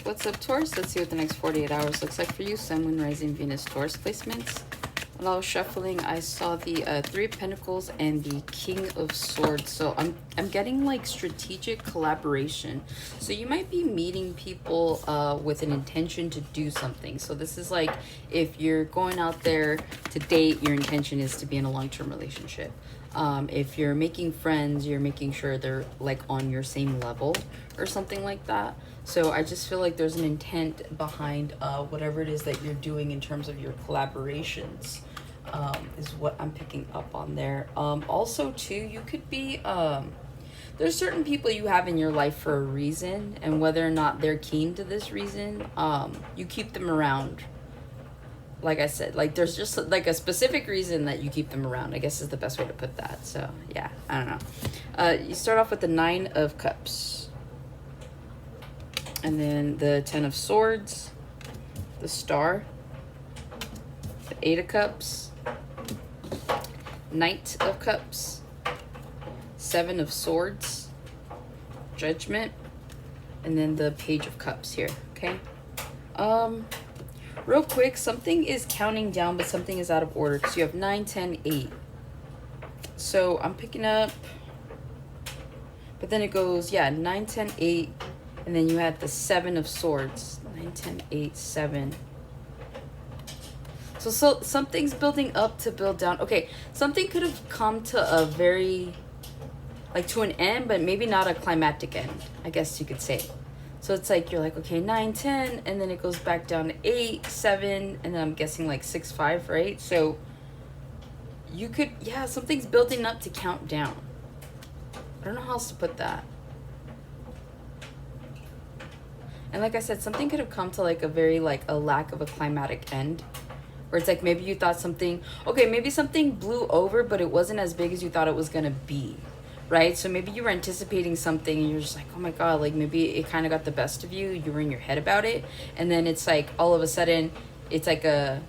What's up, Taurus? Let's see what the next 48 hours looks like for you. Sun, Moon, Rising, Venus, Taurus placements. While I was shuffling, I saw the Three of Pentacles and the King of Swords. So I'm getting like strategic collaboration. So you might be meeting people with an intention to do something. So this is like if you're going out there to date, your intention is to be in a long-term relationship. If you're making friends, you're making sure they're like on your same level or something like that. So I just feel like there's an intent behind whatever it is that you're doing in terms of your collaborations, is what I'm picking up on there. Also, too, you could be, there's certain people you have in your life for a reason, and whether or not they're keen to this reason, you keep them around. Like I said, like there's just like a specific reason that you keep them around, I guess is the best way to put that. So yeah, I don't know. You start off with the Nine of Cups. And then the Ten of Swords, the Star, the Eight of Cups, Knight of Cups, Seven of Swords, Judgment, and then the Page of Cups here, okay? Real quick, something is counting down, but something is out of order because you have 9, 10, 8. So I'm picking up, but then it goes, yeah, 9, 10, 8. And then you had the Seven of Swords. 9, 10, 8, 7. So something's building up to build down. Okay, something could have come to a very, like to an end, but maybe not a climactic end, I guess you could say. So it's like, you're like, okay, 9, 10, and then it goes back down to 8, 7, and then I'm guessing like 6, 5, right? So you could, yeah, something's building up to count down. I don't know how else to put that. And like I said, something could have come to like a very like a lack of a climatic end. Where it's like maybe you thought something, okay, maybe something blew over, but it wasn't as big as you thought it was going to be. Right? So maybe you were anticipating something and you're just like, oh my God, like maybe it kind of got the best of you. You were in your head about it. And then it's like all of a sudden, it's like a,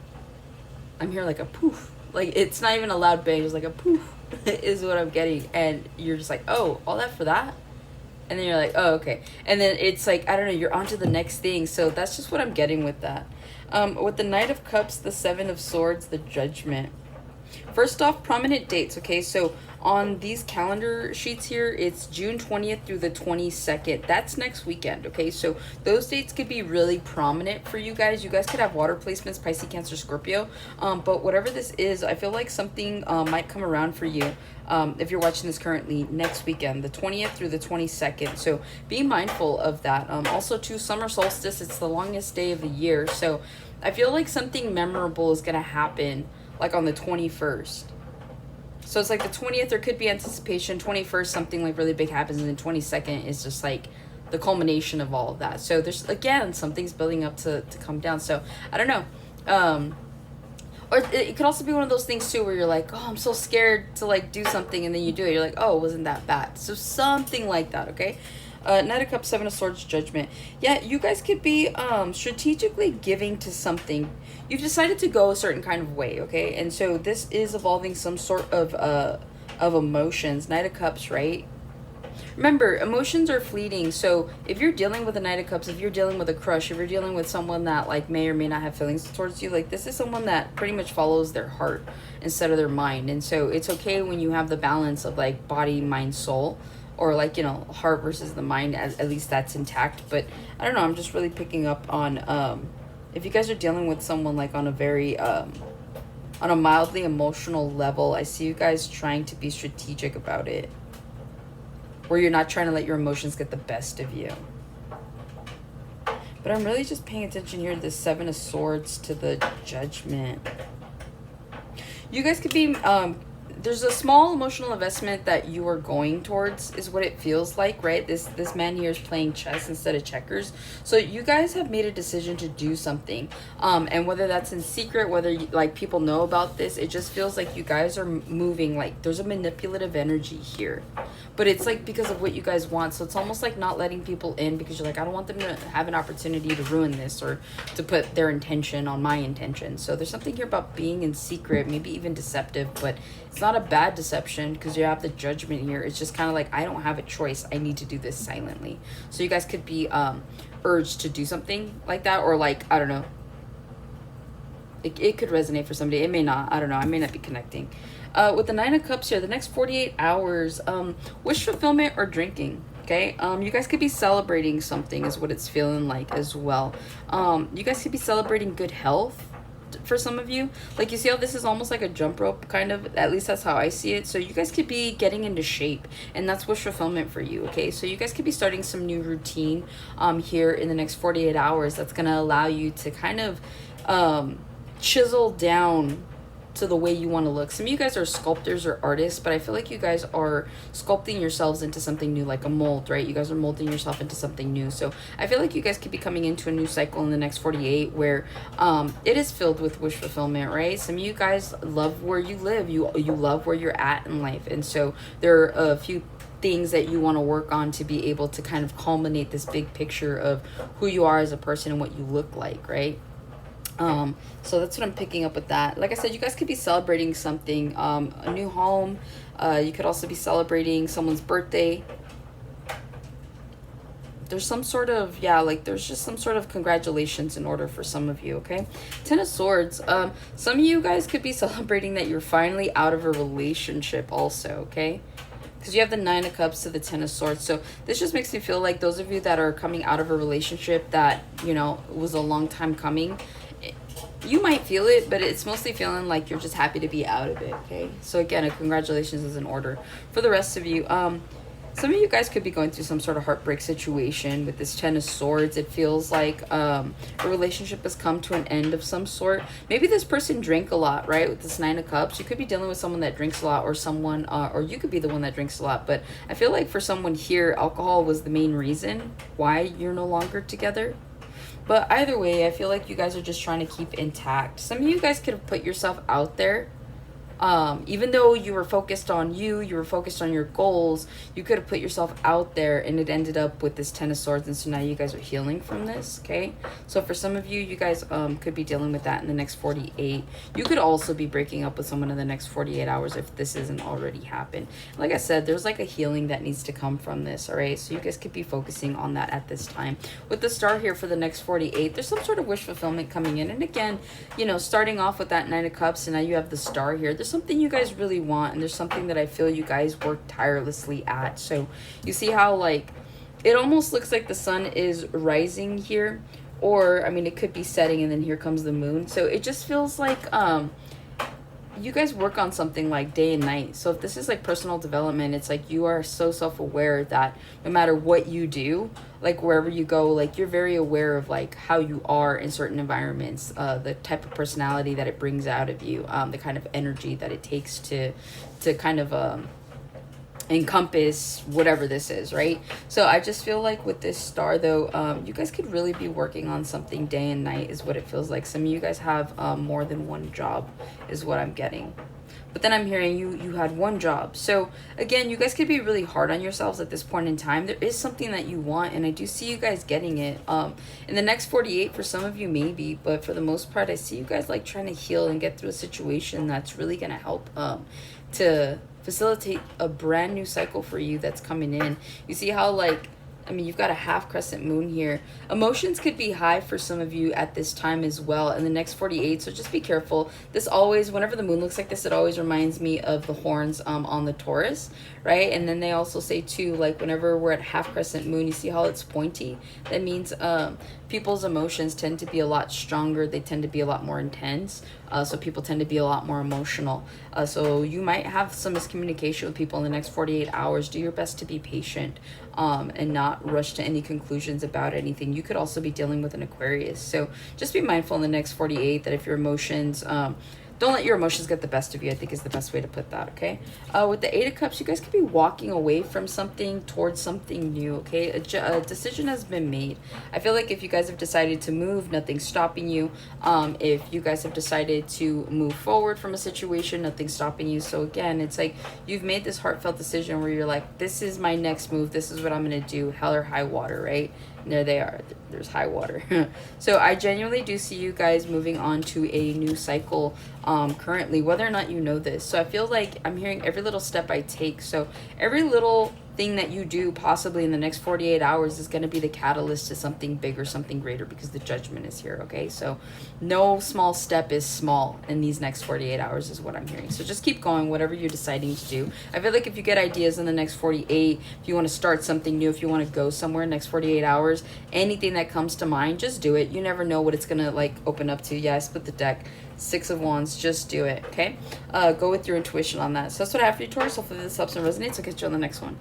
I'm here like a poof. Like it's not even a loud bang, it's like a poof is what I'm getting. And you're just like, oh, all that for that? And then you're like, oh, okay. And then it's like, I don't know, you're on to the next thing. So that's just what I'm getting with that. With the Knight of Cups, the Seven of Swords, the Judgment. First off, prominent dates, okay? So on these calendar sheets here, it's June 20th through the 22nd. That's next weekend, okay? So those dates could be really prominent for you guys. You guys could have water placements, Pisces, Cancer, Scorpio. But whatever this is, I feel like something might come around for you. If you're watching this currently, next weekend, the 20th through the 22nd. So be mindful of that. Also, too, summer solstice, it's the longest day of the year. So I feel like something memorable is going to happen, like on the 21st. So it's like the 20th, there could be anticipation. 21st, something like really big happens. And then 22nd is just like the culmination of all of that. So there's, again, something's building up to come down. So I don't know. Or it could also be one of those things too where you're like, oh, I'm so scared to like do something, and then you do it. You're like, oh, it wasn't that bad. So something like that, okay? Knight of Cups, Seven of Swords, Judgment. Yeah, you guys could be strategically giving to something. You've decided to go a certain kind of way, okay? And so this is evolving some sort of emotions. Knight of Cups, right? Remember, emotions are fleeting. So if you're dealing with a Knight of Cups, if you're dealing with a crush, if you're dealing with someone that like may or may not have feelings towards you, like this is someone that pretty much follows their heart instead of their mind. And so it's okay when you have the balance of like body, mind, soul, or like, you know, heart versus the mind, at least that's intact. But I don't know, I'm just really picking up on if you guys are dealing with someone like on a very on a mildly emotional level, I see you guys trying to be strategic about it, where you're not trying to let your emotions get the best of you. But I'm really just paying attention here to the Seven of Swords, to the Judgment. You guys could be, there's a small emotional investment that you are going towards, is what it feels like, right? This man here is playing chess instead of checkers. So you guys have made a decision to do something. And whether that's in secret, whether like people know about this, it just feels like you guys are moving, like there's a manipulative energy here. But it's like because of what you guys want. So it's almost like not letting people in because you're like, I don't want them to have an opportunity to ruin this or to put their intention on my intention. So there's something here about being in secret, maybe even deceptive, but it's not a bad deception because you have the Judgment here. It's just kind of like, I don't have a choice. I need to do this silently. So you guys could be urge to do something like that, or like, I don't know, it could resonate for somebody. It may not. I don't know. I may not be connecting. With the Nine of Cups here, the next 48 hours, wish fulfillment or drinking. Okay, you guys could be celebrating something is what it's feeling like as well. You guys could be celebrating good health for some of you. Like, you see how this is almost like a jump rope kind of, at least that's how I see it. So you guys could be getting into shape, and that's wish fulfillment for you. Okay, so you guys could be starting some new routine here in the next 48 hours that's going to allow you to kind of chisel down to the way you want to look. Some of you guys are sculptors or artists, but I feel like you guys are sculpting yourselves into something new, like a mold, right? You guys are molding yourself into something new. So I feel like you guys could be coming into a new cycle in the next 48 where it is filled with wish fulfillment, right? Some of you guys love where you live. You love where you're at in life. And so there are a few things that you want to work on to be able to kind of culminate this big picture of who you are as a person and what you look like, right? So that's what I'm picking up with that. Like I said, you guys could be celebrating something, a new home. You could also be celebrating someone's birthday. There's some sort of, yeah, like there's just some sort of congratulations in order for some of you, okay? Ten of Swords. Some of you guys could be celebrating that you're finally out of a relationship also, okay? Because you have the Nine of Cups to the Ten of Swords. So this just makes me feel like those of you that are coming out of a relationship that, you know, was a long time coming, you might feel it, but it's mostly feeling like you're just happy to be out of it, okay? So again, a congratulations is in order. For the rest of you, some of you guys could be going through some sort of heartbreak situation with this Ten of Swords. It feels like a relationship has come to an end of some sort. Maybe this person drank a lot, right? With this Nine of Cups, you could be dealing with someone that drinks a lot, or someone, or you could be the one that drinks a lot. But I feel like for someone here, alcohol was the main reason why you're no longer together. But either way, I feel like you guys are just trying to keep intact. Some of you guys could have put yourself out there. Even though you were focused on you were focused on your goals, you could have put yourself out there, and it ended up with this Ten of Swords, and so now you guys are healing from this, okay? So for some of you, you guys could be dealing with that in the next 48. You could also be breaking up with someone in the next 48 hours if this isn't already happened. Like I said, there's like a healing that needs to come from this, all right? So you guys could be focusing on that at this time. With the Star here for the next 48, there's some sort of wish fulfillment coming in. And again, you know, starting off with that Nine of Cups, and now you have the Star here. There's something you guys really want, and there's something that I feel you guys work tirelessly at. So you see how, like, it almost looks like the sun is rising here, or I mean, it could be setting, and then here comes the moon. So it just feels like you guys work on something like day and night. So if this is like personal development, it's like you are so self-aware that no matter what you do, like wherever you go, like you're very aware of like how you are in certain environments, the type of personality that it brings out of you, the kind of energy that it takes to kind of encompass whatever this is, right? So I just feel like with this Star though, you guys could really be working on something day and night is what it feels like. Some of you guys have more than one job is what I'm getting. But then I'm hearing you had one job. So again, you guys could be really hard on yourselves at this point in time. There is something that you want, and I do see you guys getting it. In the next 48, for some of you maybe, but for the most part, I see you guys like trying to heal and get through a situation that's really gonna help to facilitate a brand new cycle for you that's coming in. You see how, like, I mean, you've got a half crescent moon here. Emotions could be high for some of you at this time as well in the next 48. So just be careful. This always, whenever the moon looks like this, it always reminds me of the horns on the Taurus, right? And then they also say too, like whenever we're at half crescent moon, you see how it's pointy? That means people's emotions tend to be a lot stronger. They tend to be a lot more intense. So people tend to be a lot more emotional. So you might have some miscommunication with people in the next 48 hours. Do your best to be patient and not rush to any conclusions about anything. You could also be dealing with an Aquarius. So just be mindful in the next 48 that if your emotions... don't let your emotions get the best of you, I think is the best way to put that, okay? With the Eight of Cups, you guys could be walking away from something towards something new, okay? A decision has been made. I feel like if you guys have decided to move, nothing's stopping you. If you guys have decided to move forward from a situation, nothing's stopping you. So again, it's like you've made this heartfelt decision where you're like, this is my next move. This is what I'm going to do. Hell or high water, right? And there they are. There's high water. So I genuinely do see you guys moving on to a new cycle currently, whether or not you know this. So I feel like I'm hearing every little step I take. So every little thing that you do possibly in the next 48 hours is going to be the catalyst to something bigger, something greater, because the judgment is here. Okay, so no small step is small in these next 48 hours is what I'm hearing. So just keep going, whatever you're deciding to do. I feel like if you get ideas in the next 48, if you want to start something new, if you want to go somewhere in the next 48 hours, anything that comes to mind, just do it. You never know what it's going to like open up to. Yeah, I split the deck. 6 of Wands, just do it. Okay, go with your intuition on that. So that's what I have for you, Taurus. Hopefully this helps and resonates. I'll catch you on the next one.